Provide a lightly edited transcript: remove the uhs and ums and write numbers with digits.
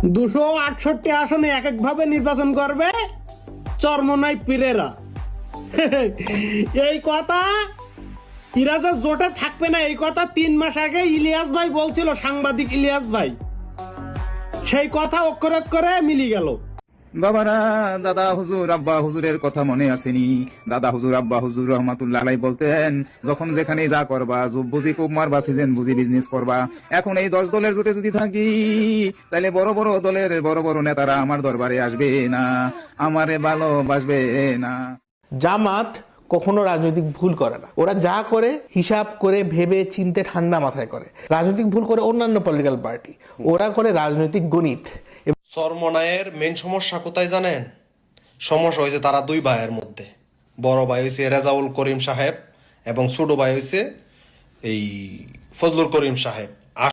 268 আসনে এক এক ভাবে নির্বাচন করবে চরমনাই পীরেরা। এই কথা ইরাজা জোটে থাকবে না, এই কথা 3 মাস আগে ইলিয়াস ভাই বলছিল, সাংবাদিক ইলিয়াস ভাই। সেই কথা অক্ষরে অক্ষরে মিলি গেল। বাবারা, দাদা হুজুর আব্বা হুজুরের কথা মনে আসেনি? দাদা হুজুর আব্বা হুজুর রহমাতুল্লাহ আলাইহি বলতেন, যখন যেখানে যা করবা, জব বুঝি খুব মারবা, সিজন বুঝি বিজনেস করবা। এখন এই 10 দলের জোটে যদি থাকি, তাহলে বড় বড় দলের বড় বড় নেতারা আমার দরবারে আসবে না, আমারে ভালোবাসবে না। জামাত কখনো রাজনৈতিক ভুল করে না। ওরা যা করে হিসাব করে ভেবে চিনতে ঠান্ডা মাথায় করে। রাজনৈতিক ভুল করে অন্যান্য পলিটিক্যাল পার্টি, ওরা করে রাজনৈতিক গণিত। চরমনায়ের মেন সমস্যা কোথায় জানেন? সমস্যা হয়েছে তারা 2 ভাইয়ের মধ্যে। বড় ভাই হয়েছে রেজাউল করিম সাহেব এবং ছোট ভাই হয়েছে এই ফজলুল করিম সাহেব।